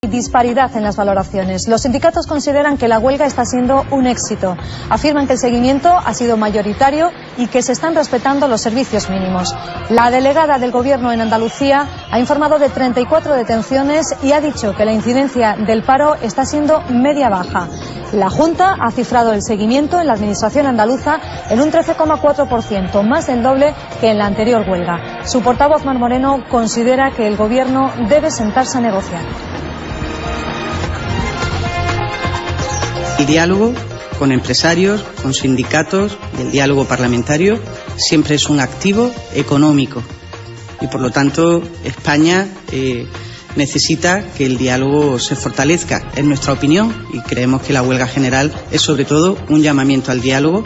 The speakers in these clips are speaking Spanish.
disparidad en las valoraciones. Los sindicatos consideran que la huelga está siendo un éxito. Afirman que el seguimiento ha sido mayoritario y que se están respetando los servicios mínimos. La delegada del Gobierno en Andalucía ha informado de 34 detenciones y ha dicho que la incidencia del paro está siendo media-baja. La Junta ha cifrado el seguimiento en la Administración andaluza en un 13,4%, más del doble que en la anterior huelga. Su portavoz, Mar Moreno, considera que el Gobierno debe sentarse a negociar. Y diálogo con empresarios, con sindicatos, y el diálogo parlamentario siempre es un activo económico. Y por lo tanto, España necesita que el diálogo se fortalezca, es nuestra opinión, y creemos que la huelga general es sobre todo un llamamiento al diálogo.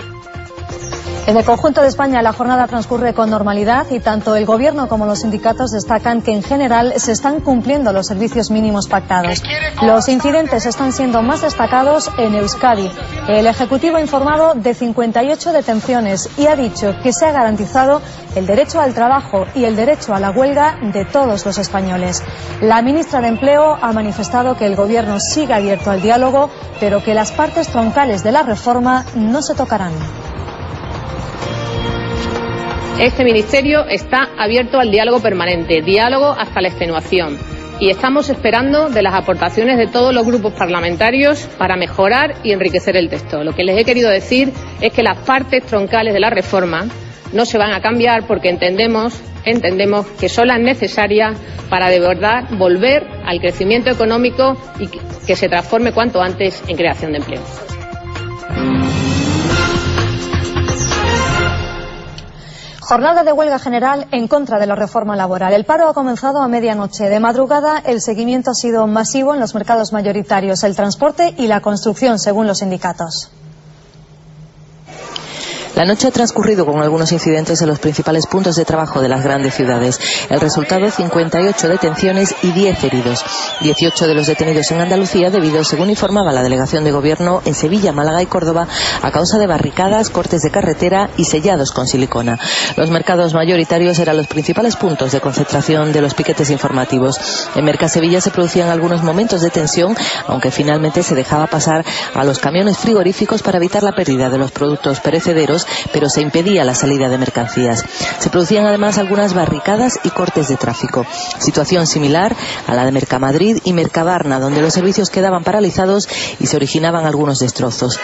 En el conjunto de España la jornada transcurre con normalidad y tanto el Gobierno como los sindicatos destacan que en general se están cumpliendo los servicios mínimos pactados. Los incidentes están siendo más destacados en Euskadi. El Ejecutivo ha informado de 58 detenciones y ha dicho que se ha garantizado el derecho al trabajo y el derecho a la huelga de todos los españoles. La ministra de Empleo ha manifestado que el Gobierno sigue abierto al diálogo, pero que las partes troncales de la reforma no se tocarán. Este ministerio está abierto al diálogo permanente, diálogo hasta la extenuación. Y estamos esperando de las aportaciones de todos los grupos parlamentarios para mejorar y enriquecer el texto. Lo que les he querido decir es que las partes troncales de la reforma no se van a cambiar porque entendemos que son las necesarias para de verdad volver al crecimiento económico y que se transforme cuanto antes en creación de empleo. Jornada de huelga general en contra de la reforma laboral. El paro ha comenzado a medianoche. De madrugada el seguimiento ha sido masivo en los mercados mayoritarios, el transporte y la construcción, según los sindicatos. La noche ha transcurrido con algunos incidentes en los principales puntos de trabajo de las grandes ciudades. El resultado, 58 detenciones y 10 heridos. 18 de los detenidos en Andalucía debido, según informaba la delegación de Gobierno, en Sevilla, Málaga y Córdoba, a causa de barricadas, cortes de carretera y sellados con silicona. Los mercados mayoritarios eran los principales puntos de concentración de los piquetes informativos. En Mercasevilla se producían algunos momentos de tensión, aunque finalmente se dejaba pasar a los camiones frigoríficos para evitar la pérdida de los productos perecederos, pero se impedía la salida de mercancías. Se producían además algunas barricadas y cortes de tráfico. Situación similar a la de Mercamadrid y Mercabarna, donde los servicios quedaban paralizados y se originaban algunos destrozos.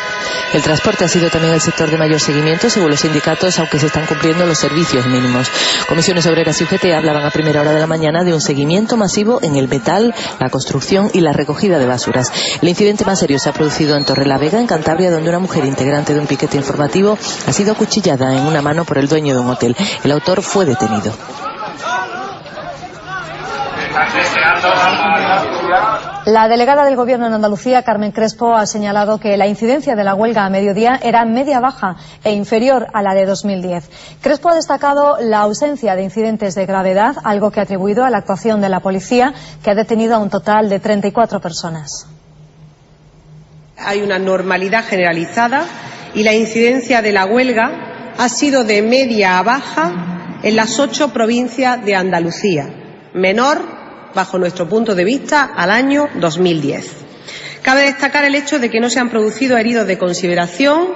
El transporte ha sido también el sector de mayor seguimiento, según los sindicatos, aunque se están cumpliendo los servicios mínimos. Comisiones Obreras y UGT hablaban a primera hora de la mañana de un seguimiento masivo en el metal, la construcción y la recogida de basuras. El incidente más serio se ha producido en Torrelavega, en Cantabria, donde una mujer integrante de un piquete informativo ha sido acuchillada en una mano por el dueño de un hotel. El autor fue detenido. La delegada del Gobierno en Andalucía, Carmen Crespo, ha señalado que la incidencia de la huelga a mediodía era media-baja e inferior a la de 2010. Crespo ha destacado la ausencia de incidentes de gravedad, algo que ha atribuido a la actuación de la policía, que ha detenido a un total de 34 personas. Hay una normalidad generalizada y la incidencia de la huelga ha sido de media a baja en las 8 provincias de Andalucía, menor, bajo nuestro punto de vista, al año 2010. Cabe destacar el hecho de que no se han producido heridos de consideración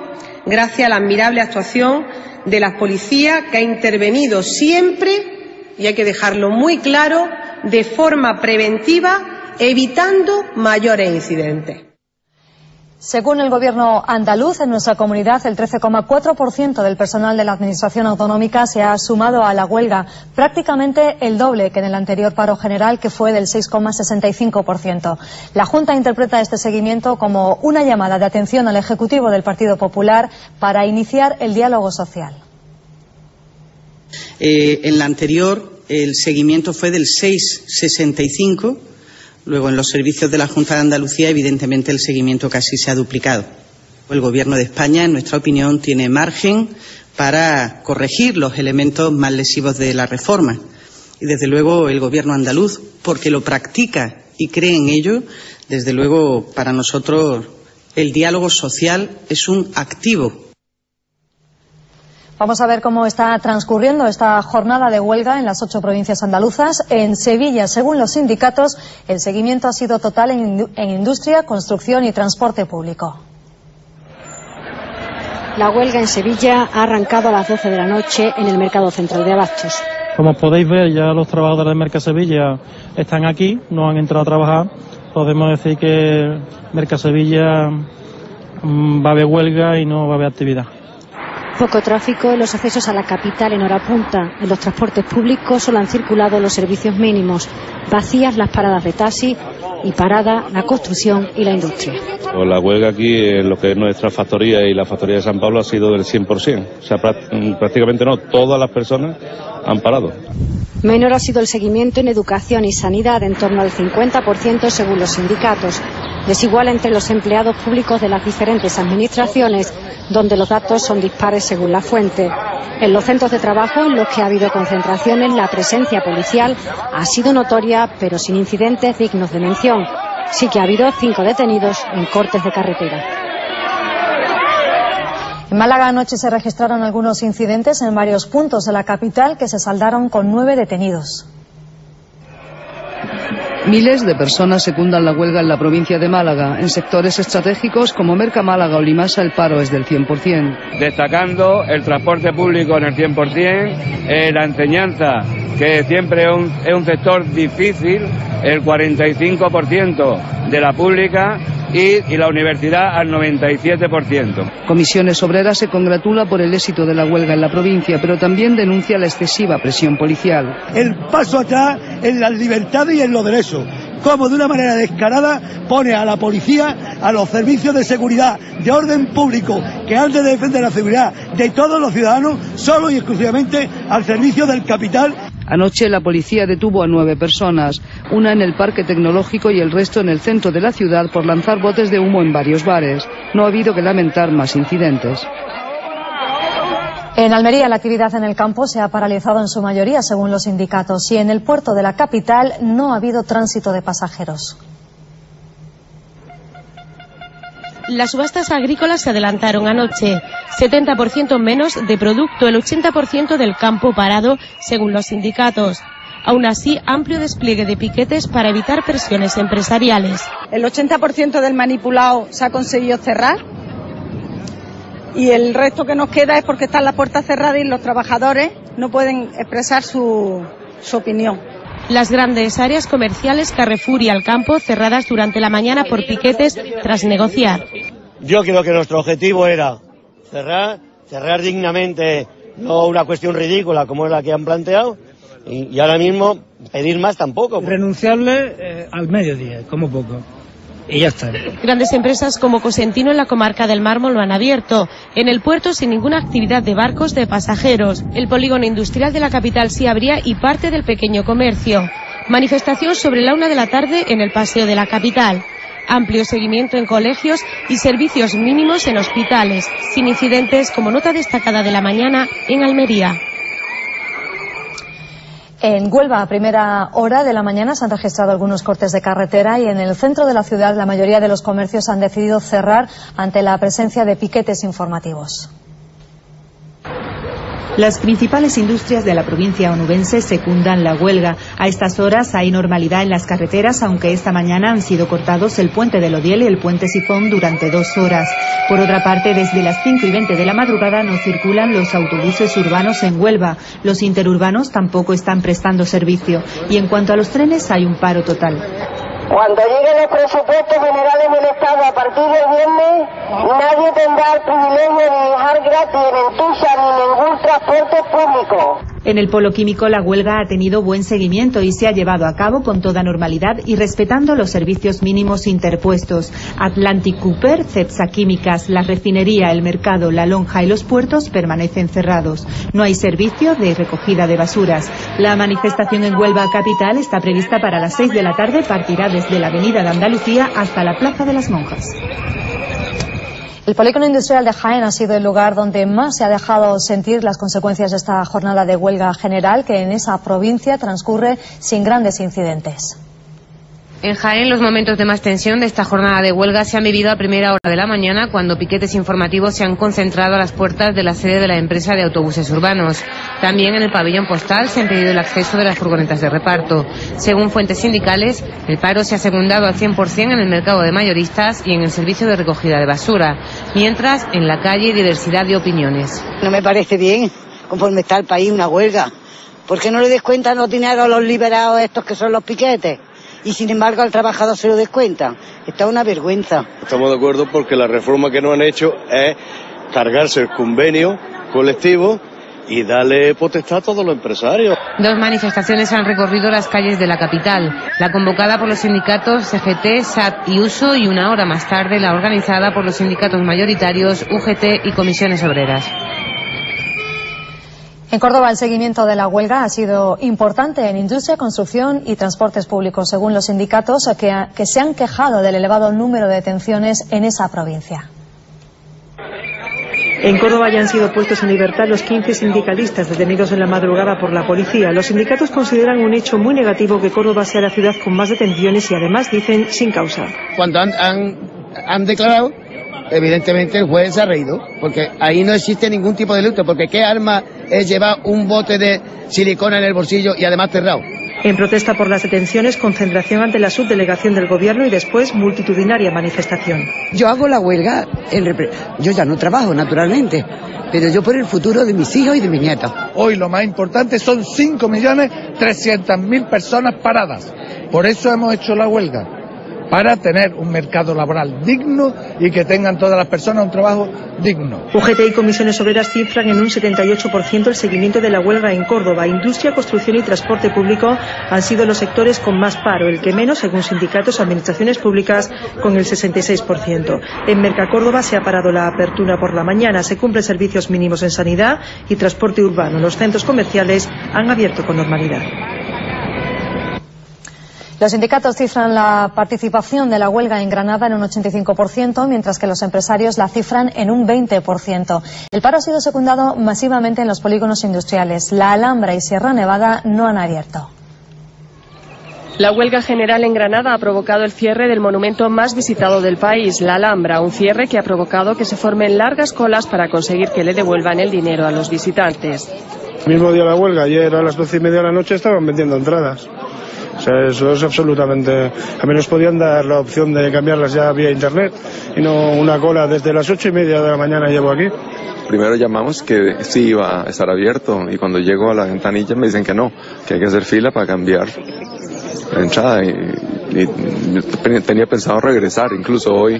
gracias a la admirable actuación de la policía, que ha intervenido siempre, y hay que dejarlo muy claro, de forma preventiva, evitando mayores incidentes. Según el Gobierno andaluz, en nuestra comunidad el 13,4% del personal de la Administración autonómica se ha sumado a la huelga, prácticamente el doble que en el anterior paro general, que fue del 6,65%. La Junta interpreta este seguimiento como una llamada de atención al Ejecutivo del Partido Popular para iniciar el diálogo social. En la anterior el seguimiento fue del 6,65%. Luego, en los servicios de la Junta de Andalucía, evidentemente, el seguimiento casi se ha duplicado. El Gobierno de España, en nuestra opinión, tiene margen para corregir los elementos más lesivos de la reforma. Y, desde luego, el Gobierno andaluz, porque lo practica y cree en ello, desde luego, para nosotros, el diálogo social es un activo. Vamos a ver cómo está transcurriendo esta jornada de huelga en las 8 provincias andaluzas. En Sevilla, según los sindicatos, el seguimiento ha sido total en industria, construcción y transporte público. La huelga en Sevilla ha arrancado a las 12 de la noche en el Mercado Central de Abastos. Como podéis ver, ya los trabajadores del Mercado Sevilla están aquí, no han entrado a trabajar. Podemos decir que Mercado Sevilla va a haber huelga y no va a haber actividad. Poco tráfico en los accesos a la capital en hora punta. En los transportes públicos solo han circulado los servicios mínimos. Vacías las paradas de taxi y parada la construcción y la industria. Pues la huelga aquí en lo que es nuestra factoría y la factoría de San Pablo ha sido del 100%. O sea, prácticamente no, todas las personas han parado. Menor ha sido el seguimiento en educación y sanidad, en torno al 50% según los sindicatos. Desigual entre los empleados públicos de las diferentes administraciones, donde los datos son dispares según la fuente. En los centros de trabajo en los que ha habido concentraciones, la presencia policial ha sido notoria, pero sin incidentes dignos de mención. Sí que ha habido 5 detenidos en cortes de carretera. En Málaga anoche se registraron algunos incidentes en varios puntos de la capital que se saldaron con 9 detenidos. Miles de personas secundan la huelga en la provincia de Málaga. En sectores estratégicos como Merca Málaga o Limasa el paro es del 100%. Destacando el transporte público en el 100%, la enseñanza, que siempre es un sector difícil, el 45% de la pública, y la universidad al 97%. Comisiones Obreras se congratula por el éxito de la huelga en la provincia, pero también denuncia la excesiva presión policial. El paso atrás en las libertades y en los derechos, como de una manera descarada pone a la policía, a los servicios de seguridad, de orden público, que antes de defender la seguridad de todos los ciudadanos, solo y exclusivamente al servicio del capital. Anoche la policía detuvo a 9 personas, una en el Parque Tecnológico y el resto en el centro de la ciudad por lanzar botes de humo en varios bares. No ha habido que lamentar más incidentes. En Almería la actividad en el campo se ha paralizado en su mayoría según los sindicatos y en el puerto de la capital no ha habido tránsito de pasajeros. Las subastas agrícolas se adelantaron anoche. 70% menos de producto, el 80% del campo parado, según los sindicatos. Aún así, amplio despliegue de piquetes para evitar presiones empresariales. El 80% del manipulado se ha conseguido cerrar y el resto que nos queda es porque están las puertas cerradas y los trabajadores no pueden expresar su opinión. Las grandes áreas comerciales Carrefour y Alcampo cerradas durante la mañana por piquetes tras negociar. Yo creo que nuestro objetivo era cerrar dignamente, no una cuestión ridícula como es la que han planteado, y ahora mismo pedir más tampoco. Renunciable al mediodía, como poco. Y ya está. Grandes empresas como Cosentino en la comarca del Mármol lo han abierto. En el puerto sin ninguna actividad de barcos de pasajeros. El polígono industrial de la capital sí abría y parte del pequeño comercio. Manifestación sobre la 1 de la tarde en el paseo de la capital. Amplio seguimiento en colegios y servicios mínimos en hospitales. Sin incidentes como nota destacada de la mañana en Almería. En Huelva, a primera hora de la mañana, se han registrado algunos cortes de carretera y en el centro de la ciudad la mayoría de los comercios han decidido cerrar ante la presencia de piquetes informativos. Las principales industrias de la provincia onubense secundan la huelga. A estas horas hay normalidad en las carreteras, aunque esta mañana han sido cortados el puente del Odiel y el puente Sifón durante 2 horas. Por otra parte, desde las 5:20 de la madrugada no circulan los autobuses urbanos en Huelva. Los interurbanos tampoco están prestando servicio. Y en cuanto a los trenes, hay un paro total. Cuando lleguen los presupuestos generales del Estado a partir del viernes, nadie tendrá el privilegio de viajar gratis en Entusa ni ningún transporte público. En el polo químico la huelga ha tenido buen seguimiento y se ha llevado a cabo con toda normalidad y respetando los servicios mínimos interpuestos. Atlantic Cooper, Cepsa Químicas, la refinería, el mercado, la lonja y los puertos permanecen cerrados. No hay servicio de recogida de basuras. La manifestación en Huelva capital está prevista para las 6 de la tarde, partirá desde la Avenida de Andalucía hasta la Plaza de las Monjas. El polígono industrial de Jaén ha sido el lugar donde más se ha dejado sentir las consecuencias de esta jornada de huelga general que en esa provincia transcurre sin grandes incidentes. En Jaén, los momentos de más tensión de esta jornada de huelga se han vivido a primera hora de la mañana, cuando piquetes informativos se han concentrado a las puertas de la sede de la empresa de autobuses urbanos. También en el pabellón postal se ha impedido el acceso de las furgonetas de reparto. Según fuentes sindicales, el paro se ha secundado al 100% en el mercado de mayoristas y en el servicio de recogida de basura, mientras en la calle hay diversidad de opiniones. No me parece bien, conforme está el país, una huelga. ¿Por qué no le descuentan los dineros a los liberados estos que son los piquetes? Y sin embargo al trabajador se lo descuentan. Está una vergüenza. Estamos de acuerdo porque la reforma que nos han hecho es cargarse el convenio colectivo y darle potestad a todos los empresarios. Dos manifestaciones han recorrido las calles de la capital. La convocada por los sindicatos CGT, SAT y USO, y una hora más tarde la organizada por los sindicatos mayoritarios UGT y Comisiones Obreras. En Córdoba el seguimiento de la huelga ha sido importante en industria, construcción y transportes públicos, según los sindicatos que se han quejado del elevado número de detenciones en esa provincia. En Córdoba ya han sido puestos en libertad los 15 sindicalistas detenidos en la madrugada por la policía. Los sindicatos consideran un hecho muy negativo que Córdoba sea la ciudad con más detenciones y además dicen sin causa. Cuando han declarado, evidentemente el juez se ha reído, porque ahí no existe ningún tipo de delito, porque ¿qué arma es llevar un bote de silicona en el bolsillo y además cerrado? En protesta por las detenciones, concentración ante la subdelegación del gobierno y después multitudinaria manifestación. Yo hago la huelga, yo ya no trabajo naturalmente, pero yo por el futuro de mis hijos y de mis nietos. Hoy lo más importante son 5.300.000 personas paradas. Por eso hemos hecho la huelga, para tener un mercado laboral digno y que tengan todas las personas un trabajo digno. UGT y Comisiones Obreras cifran en un 78% el seguimiento de la huelga en Córdoba. Industria, construcción y transporte público han sido los sectores con más paro, el que menos, según sindicatos, administraciones públicas, con el 66%. En Mercacórdoba se ha parado la apertura por la mañana, se cumplen servicios mínimos en sanidad y transporte urbano. Los centros comerciales han abierto con normalidad. Los sindicatos cifran la participación de la huelga en Granada en un 85%, mientras que los empresarios la cifran en un 20%. El paro ha sido secundado masivamente en los polígonos industriales. La Alhambra y Sierra Nevada no han abierto. La huelga general en Granada ha provocado el cierre del monumento más visitado del país, la Alhambra, un cierre que ha provocado que se formen largas colas para conseguir que le devuelvan el dinero a los visitantes. El mismo día de la huelga, ayer a las 12:30 de la noche estaban vendiendo entradas. O sea, eso es absolutamente... A menos podían dar la opción de cambiarlas ya vía internet y no una cola desde las 8:30 de la mañana llevo aquí. Primero llamamos que sí iba a estar abierto y cuando llego a la ventanilla me dicen que no, que hay que hacer fila para cambiar la entrada y tenía pensado regresar incluso hoy.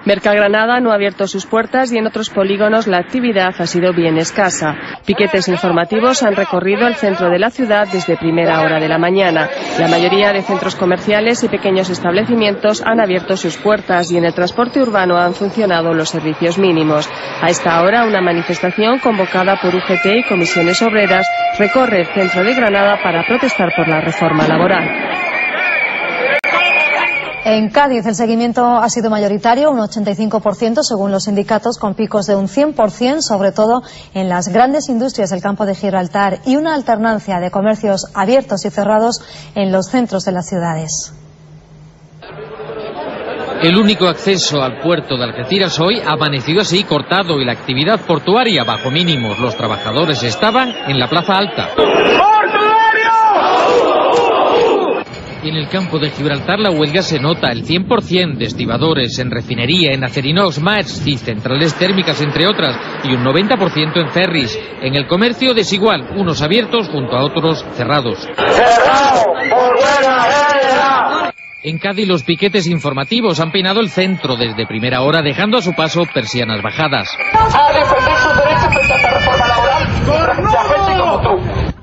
Mercagranada no ha abierto sus puertas y en otros polígonos la actividad ha sido bien escasa. Piquetes informativos han recorrido el centro de la ciudad desde primera hora de la mañana. La mayoría de centros comerciales y pequeños establecimientos han abierto sus puertas y en el transporte urbano han funcionado los servicios mínimos. A esta hora, una manifestación convocada por UGT y Comisiones Obreras recorre el centro de Granada para protestar por la reforma laboral. En Cádiz el seguimiento ha sido mayoritario, un 85% según los sindicatos, con picos de un 100%, sobre todo en las grandes industrias del campo de Gibraltar, y una alternancia de comercios abiertos y cerrados en los centros de las ciudades. El único acceso al puerto de Algeciras hoy ha amanecido así cortado y la actividad portuaria bajo mínimos. Los trabajadores estaban en la Plaza Alta. En el campo de Gibraltar la huelga se nota, el 100% de estibadores en refinería, en Acerinox, Maersk y centrales térmicas, entre otras, y un 90% en ferries. En el comercio desigual, unos abiertos junto a otros cerrados. En Cádiz los piquetes informativos han peinado el centro desde primera hora, dejando a su paso persianas bajadas. A defender sus derechos frente a esta reforma laboral de gente como tú.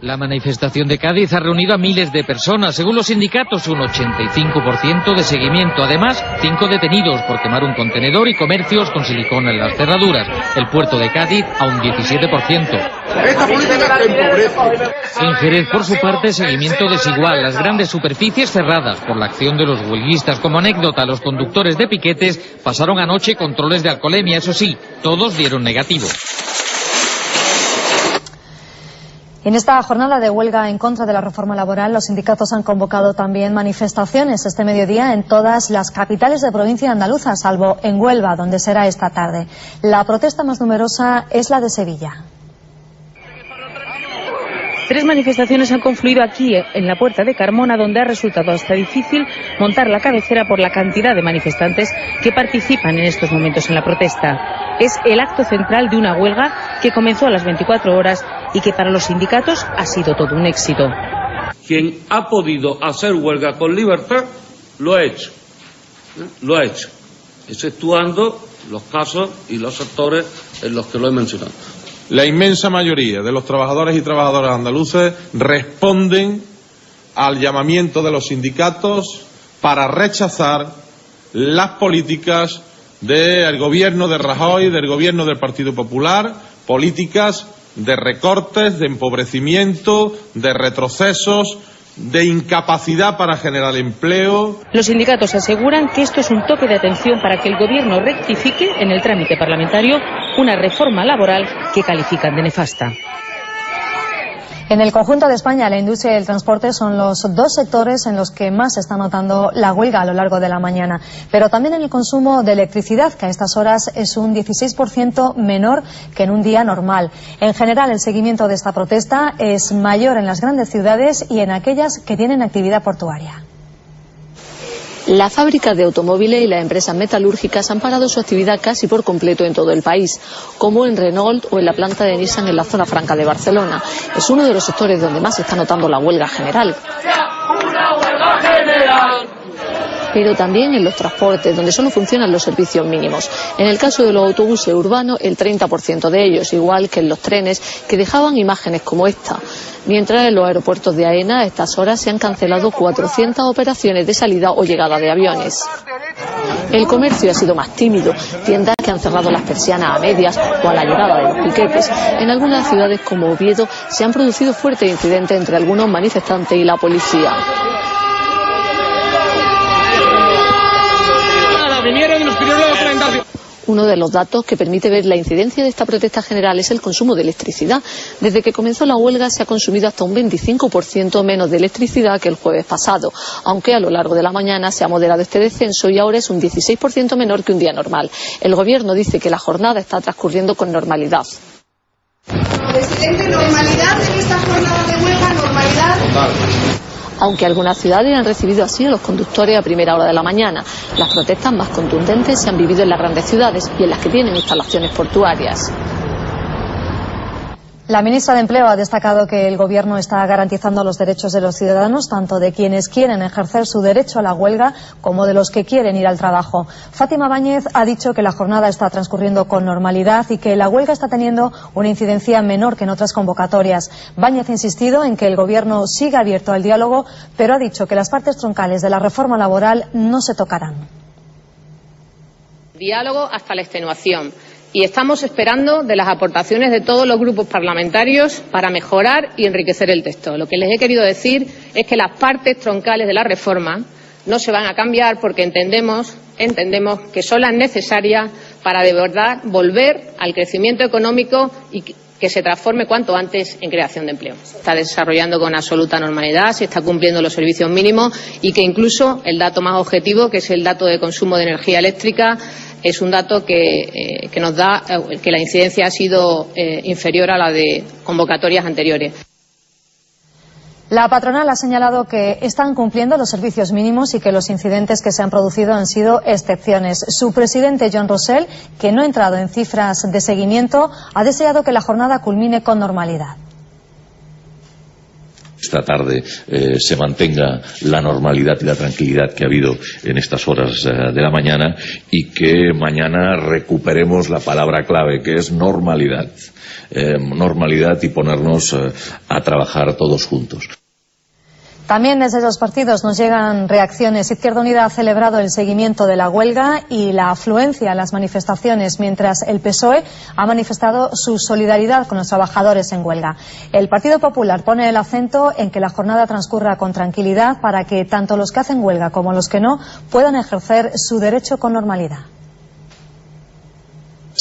La manifestación de Cádiz ha reunido a miles de personas. Según los sindicatos, un 85% de seguimiento. Además, 5 detenidos por quemar un contenedor y comercios con silicona en las cerraduras. El puerto de Cádiz a un 17%. Esta política empobrece. En Jerez, por su parte, seguimiento desigual. Las grandes superficies cerradas por la acción de los huelguistas. Como anécdota, los conductores de piquetes pasaron anoche controles de alcoholemia. Eso sí, todos dieron negativo. En esta jornada de huelga en contra de la reforma laboral, los sindicatos han convocado también manifestaciones este mediodía en todas las capitales de provincia andaluza, salvo en Huelva, donde será esta tarde. La protesta más numerosa es la de Sevilla. 3 manifestaciones han confluido aquí, en la Puerta de Carmona, donde ha resultado hasta difícil montar la cabecera por la cantidad de manifestantes que participan en estos momentos en la protesta. Es el acto central de una huelga que comenzó a las 24 horas y que para los sindicatos ha sido todo un éxito. Quien ha podido hacer huelga con libertad, lo ha hecho. Lo ha hecho, exceptuando los casos y los sectores en los que lo he mencionado. La inmensa mayoría de los trabajadores y trabajadoras andaluces responden al llamamiento de los sindicatos para rechazar las políticas del gobierno de Rajoy, del gobierno del Partido Popular, políticas de recortes, de empobrecimiento, de retrocesos, de incapacidad para generar empleo. Los sindicatos aseguran que esto es un toque de atención para que el gobierno rectifique en el trámite parlamentario una reforma laboral que califican de nefasta. En el conjunto de España, la industria y el transporte son los 2 sectores en los que más se está notando la huelga a lo largo de la mañana. Pero también en el consumo de electricidad, que a estas horas es un 16% menor que en un día normal. En general, el seguimiento de esta protesta es mayor en las grandes ciudades y en aquellas que tienen actividad portuaria. La fábrica de automóviles y las empresas metalúrgicas han parado su actividad casi por completo en todo el país, como en Renault o en la planta de Nissan en la zona franca de Barcelona. Es uno de los sectores donde más se está notando la huelga general. Pero también en los transportes, donde solo funcionan los servicios mínimos. En el caso de los autobuses urbanos, el 30% de ellos, igual que en los trenes, que dejaban imágenes como esta. Mientras en los aeropuertos de AENA a estas horas se han cancelado 400 operaciones de salida o llegada de aviones. El comercio ha sido más tímido, tiendas que han cerrado las persianas a medias o a la llegada de los piquetes. En algunas ciudades como Oviedo se han producido fuertes incidentes entre algunos manifestantes y la policía. Uno de los datos que permite ver la incidencia de esta protesta general es el consumo de electricidad. Desde que comenzó la huelga se ha consumido hasta un 25% menos de electricidad que el jueves pasado, aunque a lo largo de la mañana se ha moderado este descenso y ahora es un 16% menor que un día normal. El gobierno dice que la jornada está transcurriendo con normalidad. Presidente, ¿normalidad en esta jornada de huelga? ¿Normalidad? Total. Aunque algunas ciudades han recibido así a los conductores a primera hora de la mañana, las protestas más contundentes se han vivido en las grandes ciudades y en las que tienen instalaciones portuarias. La ministra de Empleo ha destacado que el Gobierno está garantizando los derechos de los ciudadanos, tanto de quienes quieren ejercer su derecho a la huelga como de los que quieren ir al trabajo. Fátima Báñez ha dicho que la jornada está transcurriendo con normalidad y que la huelga está teniendo una incidencia menor que en otras convocatorias. Báñez ha insistido en que el Gobierno siga abierto al diálogo, pero ha dicho que las partes troncales de la reforma laboral no se tocarán. Diálogo hasta la extenuación. Y estamos esperando de las aportaciones de todos los grupos parlamentarios para mejorar y enriquecer el texto. Lo que les he querido decir es que las partes troncales de la reforma no se van a cambiar porque entendemos que son las necesarias para de verdad volver al crecimiento económico y que se transforme cuanto antes en creación de empleo. Se está desarrollando con absoluta normalidad, se está cumpliendo los servicios mínimos y que incluso el dato más objetivo, que es el dato de consumo de energía eléctrica, es un dato que nos da que la incidencia ha sido inferior a la de convocatorias anteriores. La patronal ha señalado que están cumpliendo los servicios mínimos y que los incidentes que se han producido han sido excepciones. Su presidente, John Rosell, que no ha entrado en cifras de seguimiento, ha deseado que la jornada culmine con normalidad. Esta tarde se mantenga la normalidad y la tranquilidad que ha habido en estas horas de la mañana y que mañana recuperemos la palabra clave, que es normalidad. Normalidad y ponernos a trabajar todos juntos. También desde los partidos nos llegan reacciones. Izquierda Unida ha celebrado el seguimiento de la huelga y la afluencia a las manifestaciones, mientras el PSOE ha manifestado su solidaridad con los trabajadores en huelga. El Partido Popular pone el acento en que la jornada transcurra con tranquilidad para que tanto los que hacen huelga como los que no puedan ejercer su derecho con normalidad.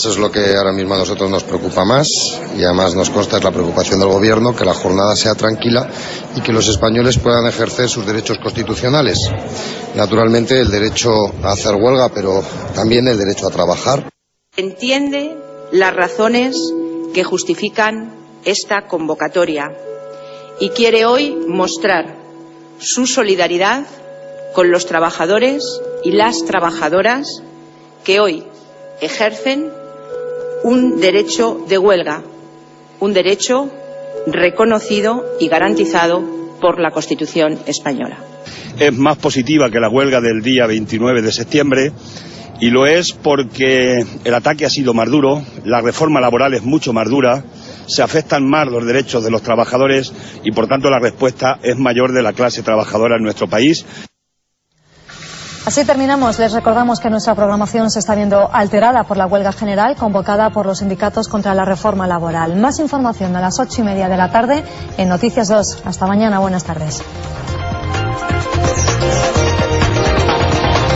Eso es lo que ahora mismo a nosotros nos preocupa más y además nos consta es la preocupación del Gobierno, que la jornada sea tranquila y que los españoles puedan ejercer sus derechos constitucionales. Naturalmente el derecho a hacer huelga, pero también el derecho a trabajar. Entiende las razones que justifican esta convocatoria y quiere hoy mostrar su solidaridad con los trabajadores y las trabajadoras que hoy ejercen un derecho de huelga, un derecho reconocido y garantizado por la Constitución española. Es más positiva que la huelga del día 29 de septiembre y lo es porque el ataque ha sido más duro, la reforma laboral es mucho más dura, se afectan más los derechos de los trabajadores y por tanto la respuesta es mayor de la clase trabajadora en nuestro país. Así terminamos. Les recordamos que nuestra programación se está viendo alterada por la huelga general convocada por los sindicatos contra la reforma laboral. Más información a las 8:30 de la tarde en Noticias 2. Hasta mañana. Buenas tardes.